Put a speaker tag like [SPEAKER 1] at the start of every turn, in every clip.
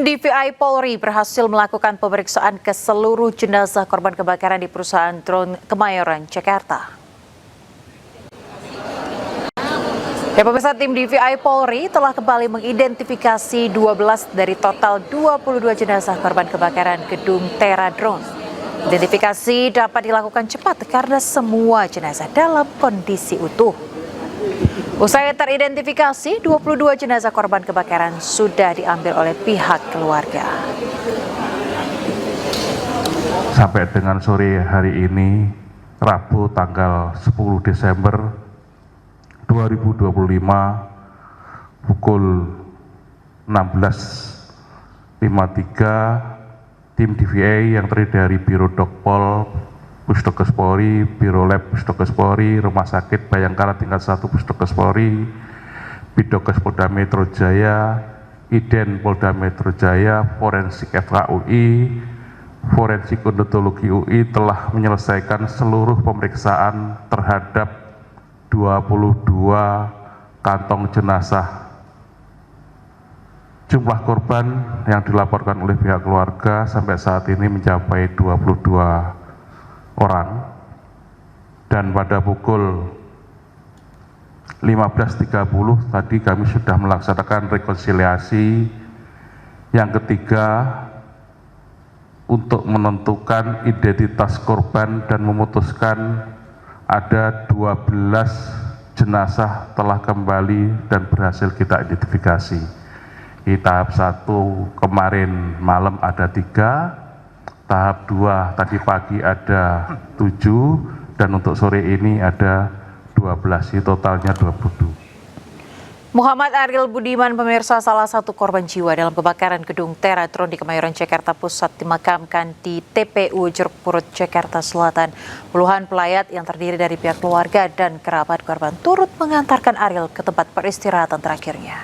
[SPEAKER 1] Tim DVI Polri berhasil melakukan pemeriksaan ke seluruh jenazah korban kebakaran di perusahaan drone Kemayoran, Jakarta. Pemirsa, tim DVI Polri telah kembali mengidentifikasi 12 dari total 22 jenazah korban kebakaran gedung Tera Drone. Identifikasi dapat dilakukan cepat karena semua jenazah dalam kondisi utuh. Usai teridentifikasi, 22 jenazah korban kebakaran sudah diambil oleh pihak keluarga.
[SPEAKER 2] Sampai dengan sore hari ini, Rabu tanggal 10 Desember 2025, pukul 16.53, tim DVI yang terdiri dari Biro Dokpol, Pusdokes Polri, Biro Lab Pusdokes Polri, Rumah Sakit Bayangkara tingkat 1 Pusdokes Polri, Bidokes Polda Metro Jaya, Iden Polda Metro Jaya, Forensik FKUI, Forensik Odontologi UI telah menyelesaikan seluruh pemeriksaan terhadap 22 kantong jenazah. Jumlah korban yang dilaporkan oleh pihak keluarga sampai saat ini mencapai 22 orang, dan pada pukul 15.30 tadi kami sudah melaksanakan rekonsiliasi yang ketiga untuk menentukan identitas korban dan memutuskan ada 12 jenazah telah kembali dan berhasil kita identifikasi. Di tahap 1 kemarin malam ada 3, tahap 2 tadi pagi ada 7, dan untuk sore ini ada 12, totalnya 22.
[SPEAKER 1] Muhammad Ariel Budiman, pemirsa, salah satu korban jiwa dalam kebakaran gedung Tera Drone di Kemayoran, Jakarta Pusat, dimakamkan di TPU Jeruk Purut, Jakarta Selatan. Puluhan pelayat yang terdiri dari pihak keluarga dan kerabat korban turut mengantarkan Ariel ke tempat peristirahatan terakhirnya.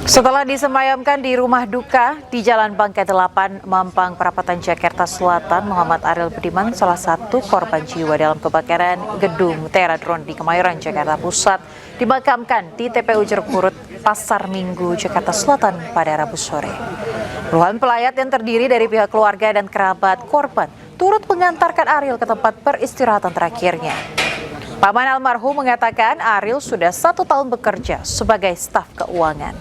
[SPEAKER 1] Setelah disemayamkan di rumah duka di Jalan Bangka 8, Mampang Perapatan, Jakarta Selatan, Muhammad Ariel Budiman, salah satu korban jiwa dalam kebakaran gedung Tera Drone di Kemayoran, Jakarta Pusat, dimakamkan di TPU Jeruk Purut, Pasar Minggu, Jakarta Selatan pada Rabu sore. Puluhan pelayat yang terdiri dari pihak keluarga dan kerabat korban turut mengantarkan Ariel ke tempat peristirahatan terakhirnya. Paman almarhum mengatakan Ariel sudah 1 tahun bekerja sebagai staf keuangan.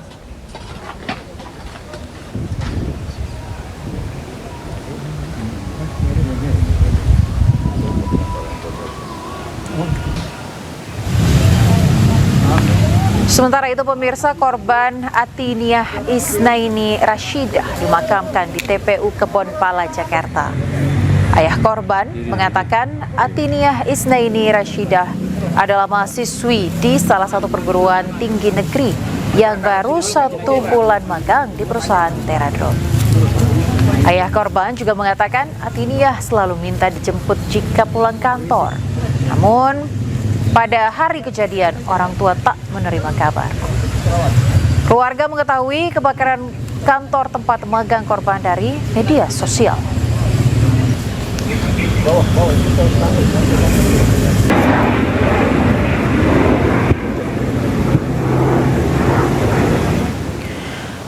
[SPEAKER 1] Sementara itu, pemirsa, korban Atiniah Isnaini Rashidah dimakamkan di TPU Kebonpala, Jakarta. Ayah korban mengatakan Atiniah Isnaini Rashidah adalah mahasiswi di salah satu perguruan tinggi negeri yang baru 1 bulan magang di perusahaan Tera Drone. Ayah korban juga mengatakan Atiniah selalu minta dijemput jika pulang kantor. Namun, pada hari kejadian, orang tua tak menerima kabar. Keluarga mengetahui kebakaran kantor tempat magang korban dari media sosial.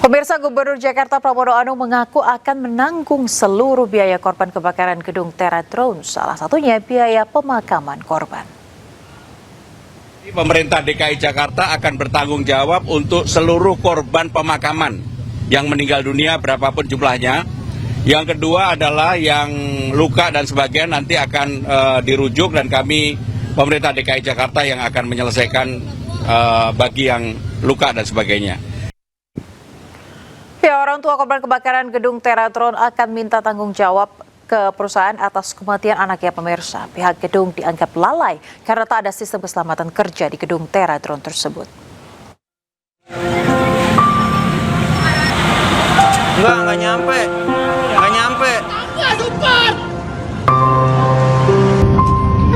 [SPEAKER 1] Pemirsa, Gubernur Jakarta Pramono Anung mengaku akan menanggung seluruh biaya korban kebakaran gedung Tera Drone, salah satunya biaya pemakaman korban.
[SPEAKER 3] Pemerintah DKI Jakarta akan bertanggung jawab untuk seluruh korban pemakaman yang meninggal dunia berapapun jumlahnya. Yang kedua adalah yang luka dan sebagainya nanti akan dirujuk, dan kami pemerintah DKI Jakarta yang akan menyelesaikan bagi yang luka dan sebagainya.
[SPEAKER 1] Orang tua korban kebakaran gedung Tera Drone akan minta tanggung jawab ke perusahaan atas kematian anaknya, pemirsa. Pihak gedung dianggap lalai karena tak ada sistem keselamatan kerja di gedung Tera Drone tersebut.
[SPEAKER 4] Nggak nyampe.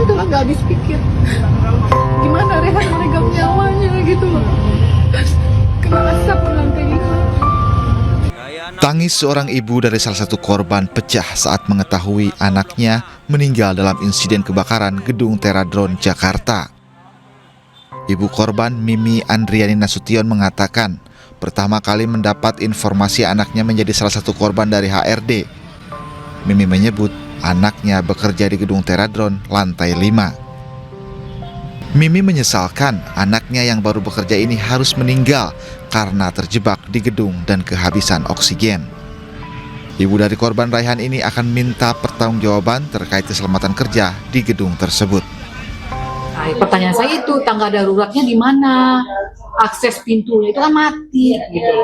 [SPEAKER 5] Udah nggak habis pikir. Gimana Rehan meregang nyawanya gitu loh. Kena asap ke lantai itu.
[SPEAKER 6] Tangis seorang ibu dari salah satu korban pecah saat mengetahui anaknya meninggal dalam insiden kebakaran gedung Tera Drone Jakarta. Ibu korban Mimi Andriani Nasution mengatakan pertama kali mendapat informasi anaknya menjadi salah satu korban dari HRD. Mimi menyebut anaknya bekerja di gedung Teradron lantai 5. Mimi menyesalkan anaknya yang baru bekerja ini harus meninggal karena terjebak di gedung dan kehabisan oksigen. Ibu dari korban Raihan ini akan minta pertanggungjawaban terkait keselamatan kerja di gedung tersebut.
[SPEAKER 7] Nah, pertanyaan saya itu tangga daruratnya di mana? Akses pintunya itu kan mati gitu.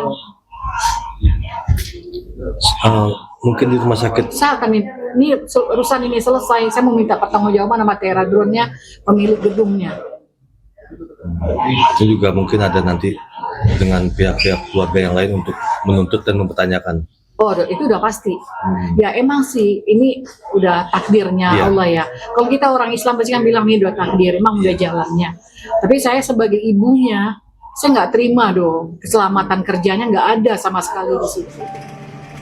[SPEAKER 4] Mungkin di rumah sakit.
[SPEAKER 7] Misalkan ini urusan ini selesai, saya mau minta pertanggungjawaban sama Teradronnya, pemilik gedungnya.
[SPEAKER 4] Itu juga mungkin ada nanti dengan pihak-pihak keluarga yang lain untuk menuntut dan mempertanyakan.
[SPEAKER 7] Oh, itu udah pasti. Ya emang sih ini udah takdirnya Allah ya. Kalau kita orang Islam pasti kan bilang ini udah takdir, emang udah jalannya. Tapi saya sebagai ibunya, saya nggak terima dong keselamatan kerjanya nggak ada sama sekali di situ.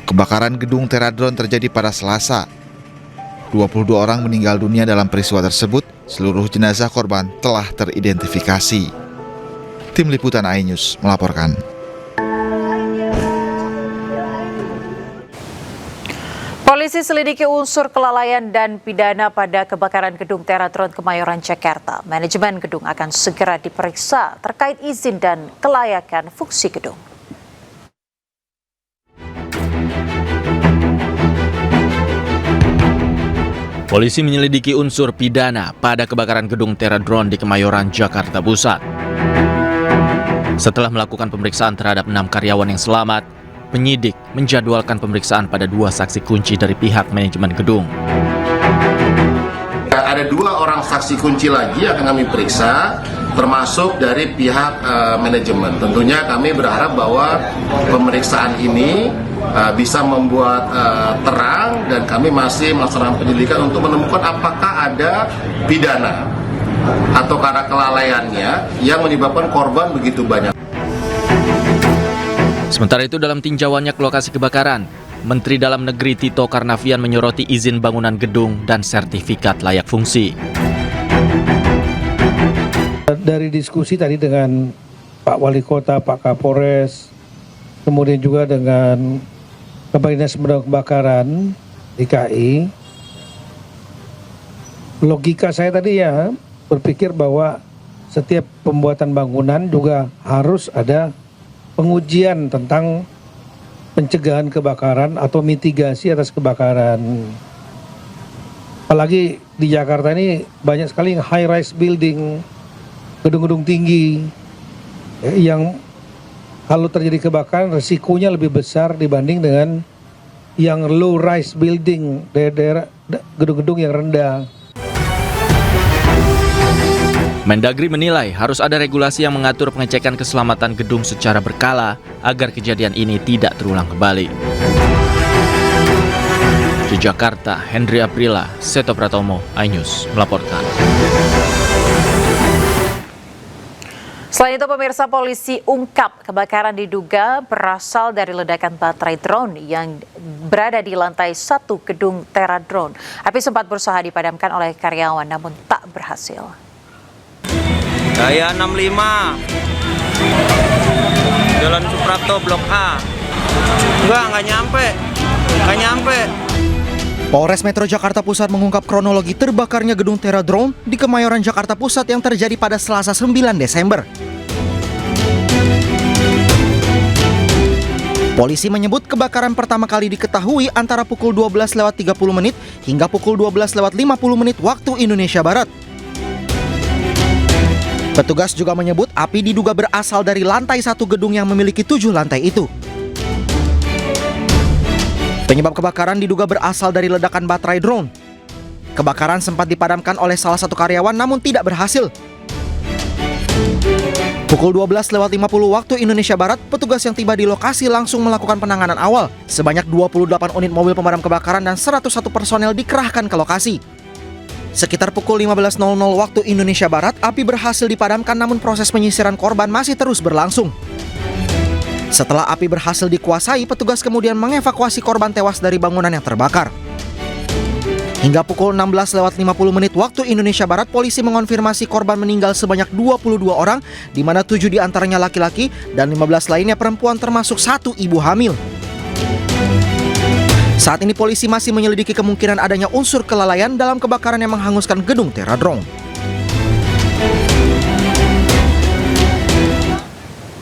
[SPEAKER 6] Kebakaran gedung Teradron terjadi pada Selasa. 22 orang meninggal dunia dalam peristiwa tersebut. Seluruh jenazah korban telah teridentifikasi. Tim Liputan iNews melaporkan.
[SPEAKER 1] Polisi selidiki unsur kelalaian dan pidana pada kebakaran gedung Teradron Kemayoran, Jakarta. Manajemen gedung akan segera diperiksa terkait izin dan kelayakan fungsi gedung.
[SPEAKER 8] Polisi menyelidiki unsur pidana pada kebakaran gedung Teradron di Kemayoran, Jakarta Pusat. Setelah melakukan pemeriksaan terhadap 6 karyawan yang selamat, penyidik menjadwalkan pemeriksaan pada 2 saksi kunci dari pihak manajemen gedung.
[SPEAKER 9] Ada 2 orang saksi kunci lagi yang akan kami periksa, termasuk dari pihak manajemen. Tentunya kami berharap bahwa pemeriksaan ini bisa membuat terang, dan kami masih melaksanakan penyelidikan untuk menemukan apakah ada pidana atau karena kelalaiannya yang menyebabkan korban begitu banyak.
[SPEAKER 8] Sementara itu dalam tinjauannya ke lokasi kebakaran, Menteri Dalam Negeri Tito Karnavian menyoroti izin bangunan gedung dan sertifikat layak fungsi.
[SPEAKER 10] Dari diskusi tadi dengan Pak Wali Kota, Pak Kapolres, kemudian juga dengan Kepala Dinas Pemadam Kebakaran DKI, logika saya tadi ya berpikir bahwa setiap pembuatan bangunan juga harus ada pengujian tentang pencegahan kebakaran atau mitigasi atas kebakaran. Apalagi di Jakarta ini banyak sekali high rise building, gedung-gedung tinggi yang kalau terjadi kebakaran risikonya lebih besar dibanding dengan yang low rise building, daerah gedung-gedung yang rendah.
[SPEAKER 8] Mendagri menilai harus ada regulasi yang mengatur pengecekan keselamatan gedung secara berkala agar kejadian ini tidak terulang kembali. Di Jakarta, Hendri Aprila, Seto Pratomo, iNews melaporkan.
[SPEAKER 1] Selain itu, pemirsa, polisi ungkap kebakaran diduga berasal dari ledakan baterai drone yang berada di lantai 1 gedung Teradron. Api sempat berusaha dipadamkan oleh karyawan namun tak berhasil.
[SPEAKER 4] Daya 65 Jalan Suprapto Blok A. Enggak nyampe.
[SPEAKER 11] Polres Metro Jakarta Pusat mengungkap kronologi terbakarnya gedung Teradron di Kemayoran, Jakarta Pusat yang terjadi pada Selasa 9 Desember. Polisi menyebut kebakaran pertama kali diketahui antara pukul 12.30 hingga pukul 12.50 waktu Indonesia Barat. Petugas juga menyebut api diduga berasal dari lantai 1 gedung yang memiliki 7 lantai itu. Penyebab kebakaran diduga berasal dari ledakan baterai drone. Kebakaran sempat dipadamkan oleh salah satu karyawan namun tidak berhasil. Pukul 12.50 waktu Indonesia Barat, petugas yang tiba di lokasi langsung melakukan penanganan awal. Sebanyak 28 unit mobil pemadam kebakaran dan 101 personel dikerahkan ke lokasi. Sekitar pukul 15.00 waktu Indonesia Barat, api berhasil dipadamkan namun proses penyisiran korban masih terus berlangsung. Setelah api berhasil dikuasai, petugas kemudian mengevakuasi korban tewas dari bangunan yang terbakar. Hingga pukul 16:50 waktu Indonesia Barat, polisi mengonfirmasi korban meninggal sebanyak 22 orang, di mana 7 diantaranya laki-laki dan 15 lainnya perempuan termasuk 1 ibu hamil. Saat ini polisi masih menyelidiki kemungkinan adanya unsur kelalaian dalam kebakaran yang menghanguskan gedung Teradrone.